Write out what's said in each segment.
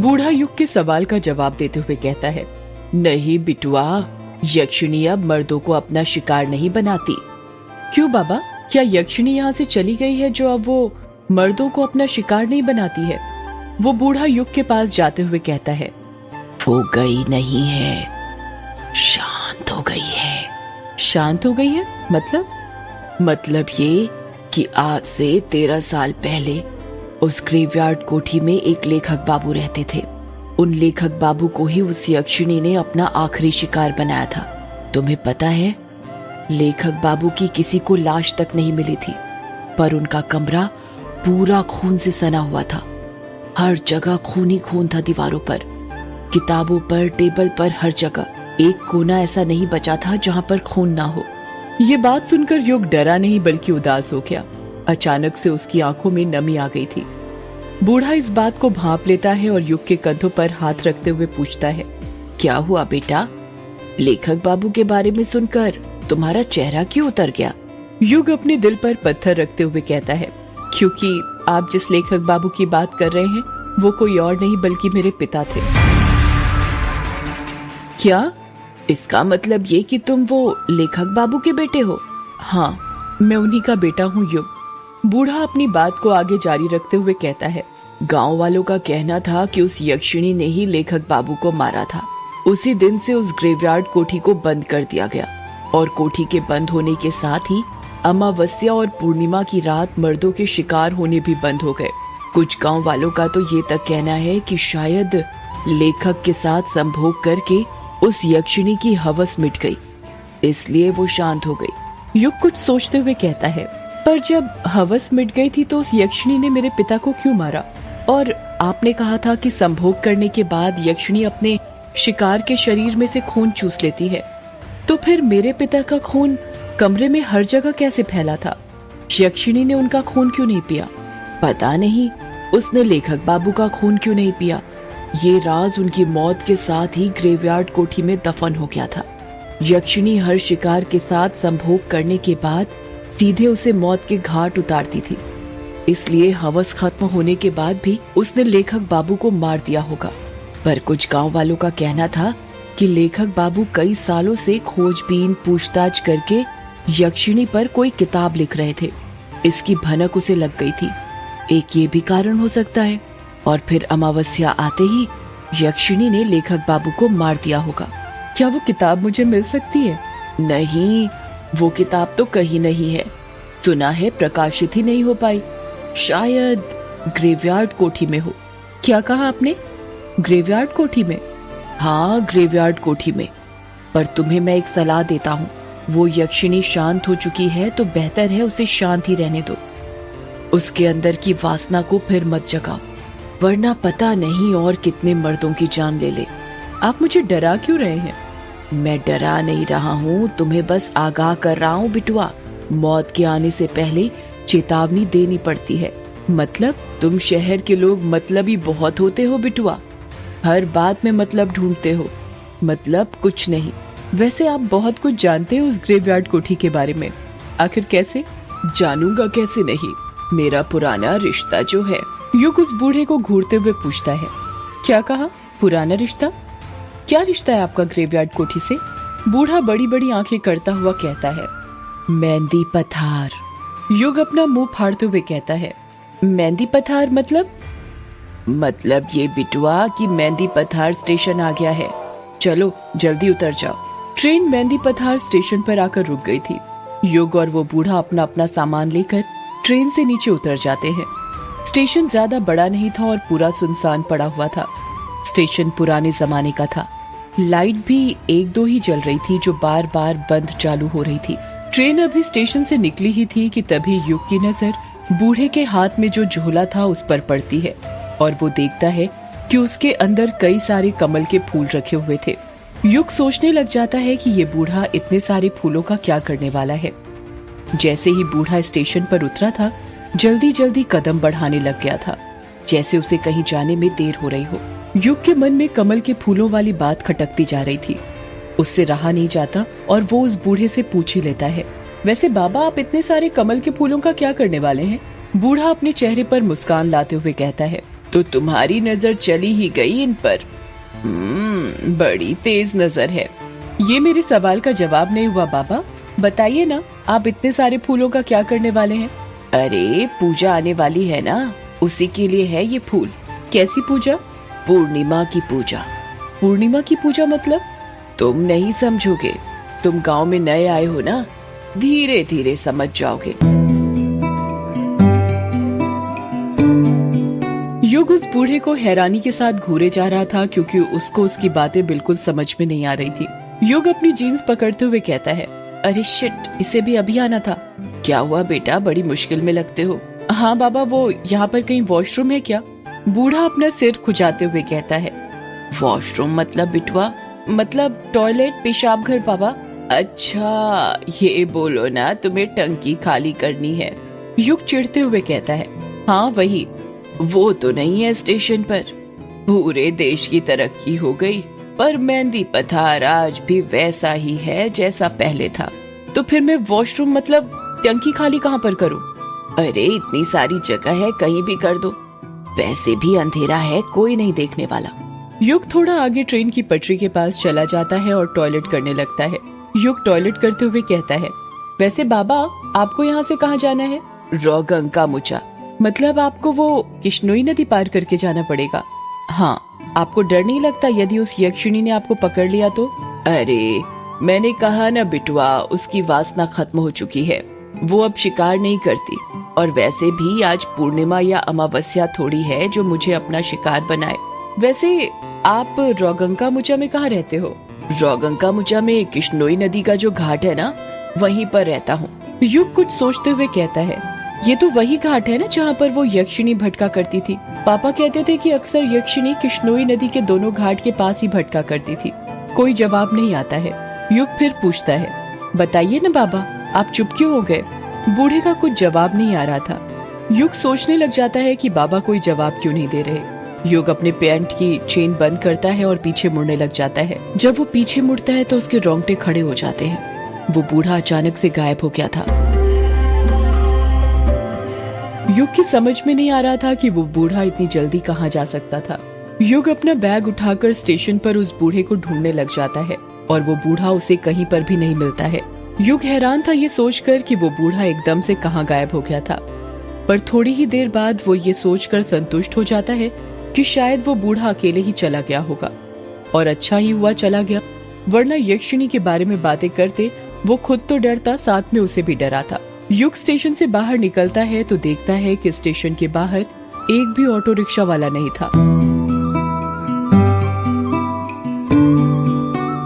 बूढ़ा युग के सवाल का जवाब देते हुए कहता है, नहीं बिटुआ, यक्षिणी अब मर्दों को अपना शिकार नहीं बनाती। क्यों बाबा, क्या यक्षिणी यहाँ से चली गई है जो अब वो मर्दों को अपना शिकार नहीं बनाती है? वो बूढ़ा युग के पास जाते हुए कहता है, वो गई नहीं है, शांत हो गई है। शांत हो गई है मतलब ये कि आज से 13 साल पहले उस ग्रेवयार्ड कोठी में एक लेखक बाबू रहते थे। उन लेखक बाबू को ही उस यक्षिणी ने अपना आखिरी शिकार बनाया था। तुम्हें पता है, लेखक बाबू की किसी को लाश तक नहीं मिली थी, पर उनका कमरा पूरा खून से सना हुआ था। हर जगह खून ही खून था, दीवारों पर, किताबों पर, टेबल पर, हर जगह एक कोना ऐसा नहीं बचा था जहां पर खून ना हो। ये बात सुनकर युग डरा नहीं बल्कि उदास हो गया। अचानक से उसकी आंखों में नमी आ गई थी। बूढ़ा इस बात को भांप लेता है और युग के कंधों पर हाथ रखते हुए पूछता है, क्या हुआ बेटा? लेखक बाबू के बारे में सुनकर तुम्हारा चेहरा क्यों उतर गया? युग अपने दिल पर पत्थर रखते हुए कहता है, क्योंकि आप जिस लेखक बाबू की बात कर रहे हैं वो कोई और नहीं बल्कि मेरे पिता थे। क्या? इसका मतलब ये कि तुम वो लेखक बाबू के बेटे हो? हाँ, मैं उन्हीं का बेटा हूँ युग। बूढ़ा अपनी बात को आगे जारी रखते हुए कहता है, गांव वालों का कहना था कि उस यक्षिणी ने ही लेखक बाबू को मारा था। उसी दिन से उस ग्रेवयार्ड कोठी को बंद कर दिया गया और कोठी के बंद होने के साथ ही अमावस्या और पूर्णिमा की रात मर्दों के शिकार होने भी बंद हो गए। कुछ गांव वालों का तो ये तक कहना है कि शायद लेखक के साथ संभोग करके उस यक्षिणी की हवस मिट गई, इसलिए वो शांत हो गई। युग कुछ सोचते हुए कहता है, पर जब हवस मिट गई थी तो उस यक्षिणी ने मेरे पिता को क्यों मारा? और आपने कहा था कि संभोग करने के बाद यक्षिणी अपने शिकार के शरीर में से खून चूस लेती है, तो फिर मेरे पिता का खून कमरे में हर जगह कैसे फैला था? यक्षिणी ने उनका खून क्यों नहीं पिया? पता नहीं उसने लेखक बाबू का खून क्यों नहीं पिया। ये राज उनकी मौत के साथ ही ग्रेवयार्ड कोठी में दफन हो गया था। यक्षिणी हर शिकार के साथ संभोग करने के बाद सीधे उसे मौत के घाट उतारती थी, इसलिए हवस खत्म होने के बाद भी उसने लेखक बाबू को मार दिया होगा। पर कुछ गांव वालों का कहना था कि लेखक बाबू कई सालों से खोजबीन पूछताछ करके यक्षिणी पर कोई किताब लिख रहे थे। इसकी भनक उसे लग गई थी। एक ये भी कारण हो सकता है। और फिर अमावस्या आते ही यक्षिणी ने लेखक बाबू को मार दिया होगा। क्या वो किताब मुझे मिल सकती है? नहीं, वो किताब तो कहीं नहीं है। सुना है प्रकाशित ही नहीं हो पाई। शायद ग्रेवयार्ड कोठी में हो। क्या कहा आपने? ग्रेवयार्ड कोठी में? हाँ, ग्रेवयार्ड कोठी में। पर तुम्हें मैं एक सलाह देता हूँ, वो यक्षिणी शांत हो चुकी है तो बेहतर है उसे शांत ही रहने दो। उसके अंदर की वासना को फिर मत जगाओ, वरना पता नहीं और कितने मर्दों की जान ले ले। आप मुझे डरा क्यों रहे हैं? मैं डरा नहीं रहा हूँ, तुम्हें बस आगाह कर रहा हूँ बिटुआ। मौत के आने से पहले चेतावनी देनी पड़ती है। मतलब? तुम शहर के लोग मतलबी बहुत होते हो बिटुआ, हर बात में मतलब ढूंढते हो। मतलब कुछ नहीं। वैसे आप बहुत कुछ जानते हो उस ग्रेवयार्ड कोठी के बारे में। आखिर कैसे? जानूंगा कैसे नहीं, मेरा पुराना रिश्ता जो है। युग उस बूढ़े को घूरते हुए पूछता है, क्या कहा? पुराना रिश्ता? क्या रिश्ता है आपका ग्रेवयार्ड कोठी से? बूढ़ा बड़ी बड़ी आंखें करता हुआ कहता है, मेहंदी पथार। युग अपना मुंह फाड़ते हुए कहता है, मेहंदी पथार मतलब ये बिटुआ कि मेहंदी पथार स्टेशन आ गया है। चलो जल्दी उतर जाओ। ट्रेन मेहंदी पथार स्टेशन पर आकर रुक गई थी। युग और वो बूढ़ा अपना अपना सामान लेकर ट्रेन से नीचे उतर जाते हैं। स्टेशन ज्यादा बड़ा नहीं था और पूरा सुनसान पड़ा हुआ था। स्टेशन पुराने जमाने का था। लाइट भी एक दो ही जल रही थी जो बार बार बंद चालू हो रही थी। ट्रेन अभी स्टेशन से निकली ही थी कि तभी युग की नजर बूढ़े के हाथ में जो झोला था उस पर पड़ती है और वो देखता है कि उसके अंदर कई सारे कमल के फूल रखे हुए थे। युग सोचने लग जाता है कि ये बूढ़ा इतने सारे फूलों का क्या करने वाला है। जैसे ही बूढ़ा स्टेशन पर उतरा था, जल्दी जल्दी कदम बढ़ाने लग गया था, जैसे उसे कहीं जाने में देर हो रही हो। युग के मन में कमल के फूलों वाली बात खटकती जा रही थी। उससे रहा नहीं जाता और वो उस बूढ़े से पूछ ही लेता है, वैसे बाबा आप इतने सारे कमल के फूलों का क्या करने वाले हैं? बूढ़ा अपने चेहरे पर मुस्कान लाते हुए कहता है, तो तुम्हारी नजर चली ही गई इन पर। बड़ी तेज नजर है। ये मेरे सवाल का जवाब नहीं हुआ बाबा। बताइए ना, आप इतने सारे फूलों का क्या करने वाले हैं? अरे पूजा आने वाली है ना, उसी के लिए है ये फूल। कैसी पूजा? पूर्णिमा की पूजा। पूर्णिमा की पूजा मतलब? तुम नहीं समझोगे, तुम गांव में नए आए हो ना, धीरे धीरे समझ जाओगे। युग उस बूढ़े को हैरानी के साथ घूरे जा रहा था क्योंकि उसको उसकी बातें बिल्कुल समझ में नहीं आ रही थी। युग अपनी जीन्स पकड़ते हुए कहता है, अरे शिट, इसे भी अभी आना था। क्या हुआ बेटा, बड़ी मुश्किल में लगते हो? हाँ बाबा, वो यहाँ पर कहीं वॉशरूम है क्या? बूढ़ा अपना सिर खुजाते हुए कहता है। वॉशरूम मतलब बिटवा? मतलब टॉयलेट, पेशाब घर बाबा। अच्छा, ये बोलो ना तुम्हें टंकी खाली करनी है। युग चिढ़ते हुए कहता है, हाँ वही। वो तो नहीं है स्टेशन पर। पूरे देश की तरक्की हो गई, पर मेहंदी पथार आज भी वैसा ही है जैसा पहले था। तो फिर मैं वॉशरूम मतलब टंकी खाली कहाँ पर करूँ? अरे इतनी सारी जगह है, कहीं भी कर दो। वैसे भी अंधेरा है, कोई नहीं देखने वाला। युग थोड़ा आगे ट्रेन की पटरी के पास चला जाता है और टॉयलेट करने लगता है। युग टॉयलेट करते हुए कहता है, वैसे बाबा आपको यहाँ से कहाँ जाना है? रोगंगा मुचा। मतलब आपको वो किश्नोई नदी पार करके जाना पड़ेगा? हाँ। आपको डर नहीं लगता यदि उस यक्षिणी ने आपको पकड़ लिया तो? अरे मैंने कहा ना बिटवा, उसकी वासना खत्म हो चुकी है, वो अब शिकार नहीं करती। और वैसे भी आज पूर्णिमा या अमावस्या थोड़ी है जो मुझे अपना शिकार बनाए। वैसे आप रोगंगा मुचा में कहाँ रहते हो? रोगंगा मुचा में किश्नोई नदी का जो घाट है ना, वहीं पर रहता हूँ। युग कुछ सोचते हुए कहता है, ये तो वही घाट है ना जहाँ पर वो यक्षिणी भटका करती थी। पापा कहते थे कि अक्सर यक्षिणी किश्नोई नदी के दोनों घाट के पास ही भटका करती थी। कोई जवाब नहीं आता है। युग फिर पूछता है, बताइए ना बाबा, आप चुप क्यों हो गए? बूढ़े का कुछ जवाब नहीं आ रहा था। युग सोचने लग जाता है कि बाबा कोई जवाब क्यों नहीं दे रहे। युग अपने पैंट की चेन बंद करता है और पीछे मुड़ने लग जाता है। जब वो पीछे मुड़ता है तो उसके रोंगटे खड़े हो जाते हैं। वो बूढ़ा अचानक से गायब हो गया था। युग की समझ में नहीं आ रहा था कि वो बूढ़ा इतनी जल्दी कहाँ जा सकता था। युग अपना बैग उठाकर स्टेशन पर उस बूढ़े को ढूंढने लग जाता है और वो बूढ़ा उसे कहीं पर भी नहीं मिलता है। युग हैरान था ये सोचकर कि वो बूढ़ा एकदम से कहाँ गायब हो गया था, पर थोड़ी ही देर बाद वो ये सोचकर संतुष्ट हो जाता है कि शायद वो बूढ़ा अकेले ही चला गया होगा। और अच्छा ही हुआ चला गया, वरना यक्षिणी के बारे में बातें करते वो खुद तो डरता, साथ में उसे भी डराता। युग स्टेशन से बाहर निकलता है तो देखता है कि स्टेशन के बाहर एक भी ऑटो रिक्शा वाला नहीं था।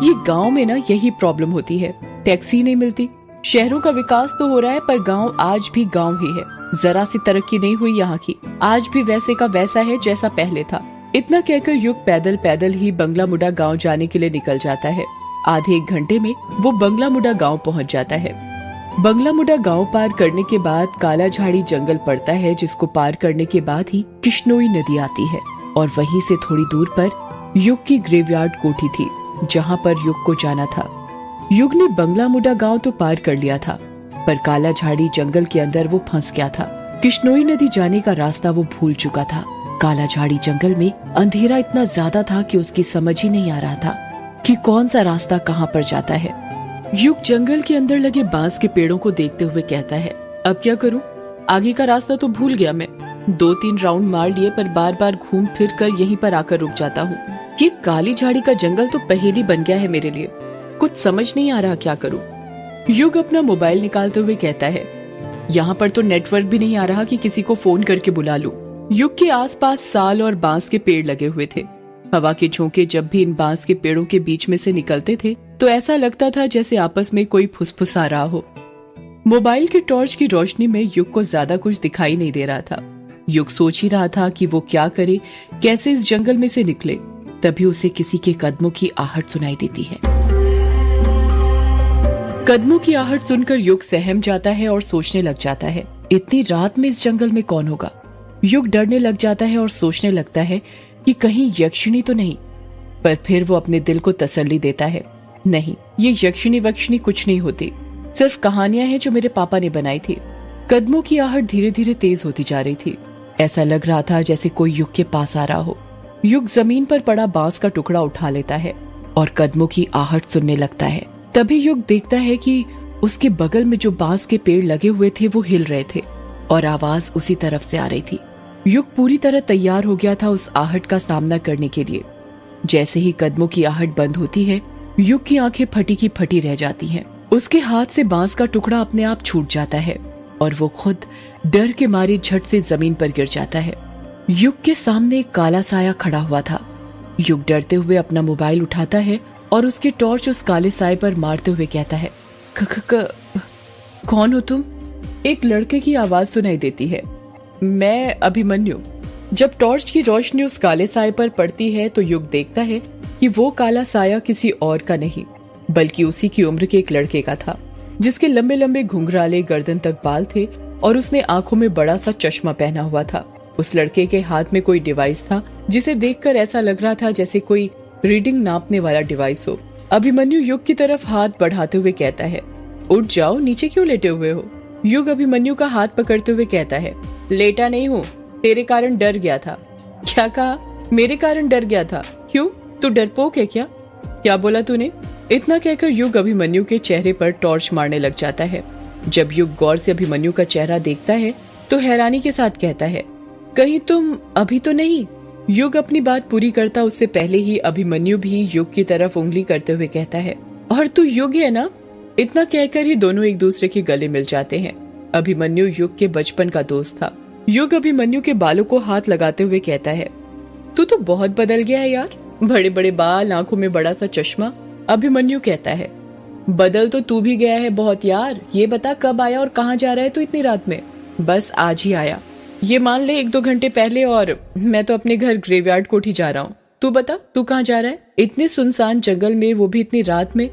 ये गांव में ना यही प्रॉब्लम होती है, टैक्सी नहीं मिलती। शहरों का विकास तो हो रहा है पर गांव आज भी गांव ही है, जरा सी तरक्की नहीं हुई यहाँ की। आज भी वैसे का वैसा है जैसा पहले था। इतना कहकर युग पैदल पैदल ही बंगला मुडा गाँव जाने के लिए निकल जाता है। आधे एक घंटे में वो बंगला मुडा गाँव पहुँच जाता है। बंगला मुडा गांव पार करने के बाद काला झाड़ी जंगल पड़ता है, जिसको पार करने के बाद ही किश्नोई नदी आती है। और वहीं से थोड़ी दूर पर युग की ग्रेवयार्ड कोठी थी जहां पर युग को जाना था। युग ने बंगला मुडा गांव तो पार कर लिया था, पर काला झाड़ी जंगल के अंदर वो फंस गया था। किश्नोई नदी जाने का रास्ता वो भूल चुका था। काला झाड़ी जंगल में अंधेरा इतना ज्यादा था कि उसकी समझ ही नहीं आ रहा था कि कौन सा रास्ता कहाँ पर जाता है। युग जंगल के अंदर लगे बांस के पेड़ों को देखते हुए कहता है, अब क्या करूं? आगे का रास्ता तो भूल गया मैं। 2-3 राउंड मार लिए पर बार बार घूम फिर कर यहीं पर आकर रुक जाता हूँ। ये काली झाड़ी का जंगल तो पहेली बन गया है मेरे लिए। कुछ समझ नहीं आ रहा क्या करूं। युग अपना मोबाइल निकालते हुए कहता है, यहाँ पर तो नेटवर्क भी नहीं आ रहा कि किसी को फोन करके बुला लूं। युग के आसपास साल और बांस के पेड़ लगे हुए थे। हवा के झोंके जब भी इन बांस के पेड़ों के बीच में से निकलते थे तो ऐसा लगता था जैसे आपस में कोई फुसफुसा रहा हो। मोबाइल के टॉर्च की रोशनी में युग को ज्यादा कुछ दिखाई नहीं दे रहा था। युग सोच ही रहा था कि वो क्या करे, कैसे इस जंगल में से निकले। तभी उसे किसी के कदमों की आहट सुनाई देती है। कदमों की आहट सुनकर युग सहम जाता है और सोचने लग जाता है, इतनी रात में इस जंगल में कौन होगा। युग डरने लग जाता है और सोचने लगता है कि कहीं यक्षिणी तो नहीं। पर फिर वो अपने दिल को तसल्ली देता है, नहीं, ये यक्षिणी वक्षिणी कुछ नहीं होती, सिर्फ कहानियां हैं जो मेरे पापा ने बनाई थी। कदमों की आहट धीरे धीरे तेज होती जा रही थी। ऐसा लग रहा था जैसे कोई युग के पास आ रहा हो। युग जमीन पर पड़ा बांस का टुकड़ा उठा लेता है और कदमों की आहट सुनने लगता है। तभी युग देखता है कि उसके बगल में जो बांस के पेड़ लगे हुए थे वो हिल रहे थे और आवाज उसी तरफ से आ रही थी। युग पूरी तरह तैयार हो गया था उस आहट का सामना करने के लिए। जैसे ही कदमों की आहट बंद होती है, युग की आंखें फटी की फटी रह जाती हैं। उसके हाथ से बांस का टुकड़ा अपने आप छूट जाता है और वो खुद डर के मारे झट से जमीन पर गिर जाता है। युग के सामने एक काला साया खड़ा हुआ था। युग डरते हुए अपना मोबाइल उठाता है और उसकी टॉर्च उस काले साए पर मारते हुए कहता है, कौन हो तुम? एक लड़के की आवाज सुनाई देती है, मैं अभिमन्यु। जब टॉर्च की रोशनी उस काले साए पर पड़ती है तो युग देखता है कि वो काला साया किसी और का नहीं बल्कि उसी की उम्र के एक लड़के का था, जिसके लंबे लंबे घुंघराले गर्दन तक बाल थे और उसने आंखों में बड़ा सा चश्मा पहना हुआ था। उस लड़के के हाथ में कोई डिवाइस था जिसे देखकर ऐसा लग रहा था जैसे कोई रीडिंग नापने वाला डिवाइस हो। अभिमन्यु युग की तरफ हाथ बढ़ाते हुए कहता है, उठ जाओ, नीचे क्यों लेटे हुए हो? युग अभिमन्यु का हाथ पकड़ते हुए कहता है, लेटा नहीं हूँ, तेरे कारण डर गया था। क्या कहा? मेरे कारण डर गया था? क्यों, तू डरपोक है क्या? क्या बोला तूने? इतना कहकर युग अभिमन्यु के चेहरे पर टॉर्च मारने लग जाता है। जब युग गौर से अभिमन्यु का चेहरा देखता है तो हैरानी के साथ कहता है, कहीं तुम अभी तो नहीं? युग अपनी बात पूरी करता उससे पहले ही अभिमन्यु भी युग की तरफ उंगली करते हुए कहता है, और तू युग है ना? इतना कहकर ही दोनों एक दूसरे के गले मिल जाते हैं। अभिमन्यु युग के बचपन का दोस्त था। युग अभिमन्यु के बालों को हाथ लगाते हुए कहता है, तू तो बहुत बदल गया है यार, बड़े बड़े बाल, आंखों में बड़ा सा चश्मा। अभिमन्यु कहता है, बदल तो तू भी गया है बहुत यार। ये बता कब आया और कहाँ जा रहा है तू इतनी रात में? बस आज ही आया, ये मान ले 1-2 घंटे पहले, और मैं तो अपने घर ग्रेवयार्ड कोर्ट ही जा रहा हूँ। तू बता, तू कहाँ जा रहा है इतने सुनसान जंगल में, वो भी इतनी रात में?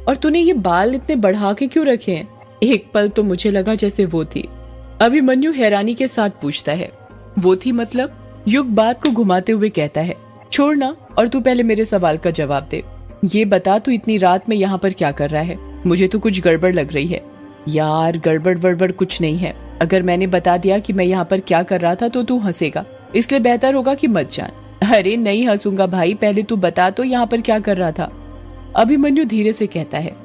और तूने ये बाल इतने बढ़ा के क्यों रखे हैं? एक पल तो मुझे लगा जैसे वो थी। अभिमन्यु हैरानी के साथ पूछता है, वो थी मतलब? युग बात को घुमाते हुए कहता है, छोड़ ना, और तू पहले मेरे सवाल का जवाब दे। ये बता, तू इतनी रात में यहाँ पर क्या कर रहा है? मुझे तो कुछ गड़बड़ लग रही है। यार गड़बड़ वड़बड़ कुछ नहीं है। अगर मैंने बता दिया कि मैं यहाँ पर क्या कर रहा था तो तू हंसेगा, इसलिए बेहतर होगा कि मत जान। अरे नहीं हंसूंगा भाई, पहले तू बता तो यहाँ पर क्या कर रहा था? अभिमन्यु धीरे से कहता है,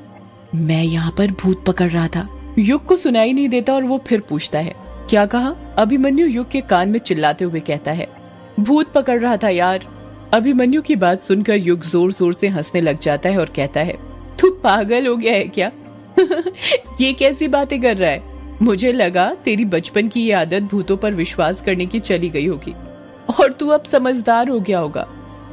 मैं यहाँ पर भूत पकड़ रहा था। युग को सुनाई नहीं देता और वो फिर पूछता है, क्या कहा? अभिमन्यु युग के कान में चिल्लाते हुए कहता है, भूत पकड़ रहा था यार। अभिमन्यु की बात सुनकर युग जोर जोर से हंसने लग जाता है और कहता है, तू पागल हो गया है क्या? ये कैसी बातें कर रहा है? मुझे लगा तेरी बचपन की ये आदत भूतों पर विश्वास करने की चली गई होगी और तू अब समझदार हो गया होगा,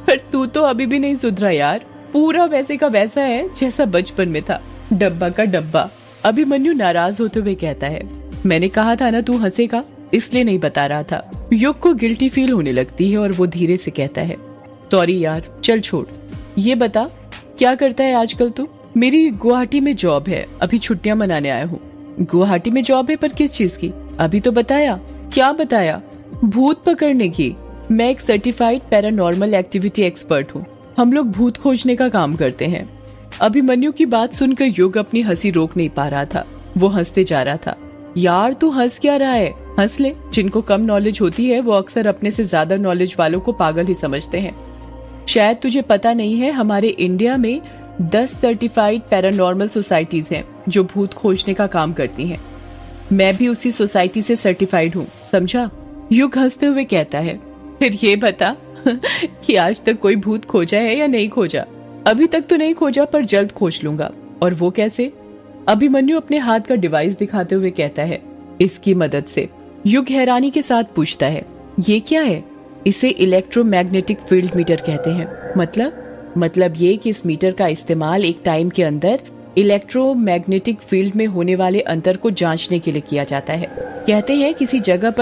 पर तू तो अभी भी नहीं सुधरा यार, पूरा वैसे का वैसा है जैसा बचपन में था, डब्बा का डब्बा। अभिमन्यु नाराज होते हुए कहता है, मैंने कहा था ना तू हंसेगा, इसलिए नहीं बता रहा था। युग को गिल्टी फील होने लगती है और वो धीरे से कहता है, सॉरी यार, चल छोड़। ये बता क्या करता है आजकल तू? मेरी गुवाहाटी में जॉब है, अभी छुट्टियां मनाने आया हूँ। गुवाहाटी में जॉब है, पर किस चीज की? अभी तो बताया। क्या बताया? भूत पकड़ने की। मैं एक सर्टिफाइड पैरानॉर्मल एक्टिविटी एक्सपर्ट हूँ, हम लोग भूत खोजने का काम करते हैं। अभिमन्यु की बात सुनकर युग अपनी हंसी रोक नहीं पा रहा था, वो हंसते जा रहा था। यार तू हंस क्या रहा है? हंस ले, जिनको कम नॉलेज होती है वो अक्सर अपने से ज्यादा नॉलेज वालों को पागल ही समझते हैं। शायद तुझे पता नहीं है, हमारे इंडिया में 10 सर्टिफाइड पैरानॉर्मल सोसाइटीज हैं जो भूत खोजने का काम करती हैं। मैं भी उसी सोसाइटी से सर्टिफाइड हूँ, समझा? युग हंसते हुए कहता है, फिर ये बता कि आज तक कोई भूत खोजा है या नहीं खोजा? अभी तक तो नहीं खोजा, पर जल्द खोज लूंगा। और वो कैसे? अभिमन्यु अपने हाथ का डिवाइस दिखाते हुए कहता है, इसकी मदद से। युग हैरानी के साथ पूछता है, ये क्या है? इसे इलेक्ट्रोमैग्नेटिक फील्ड मीटर कहते हैं। मतलब ये कि इस मीटर का इस्तेमाल एक टाइम के अंदर इलेक्ट्रोमैग्नेटिक फील्ड में होने वाले अंतर को जांचने के लिए किया जाता है। कहते हैं किसी जगह पर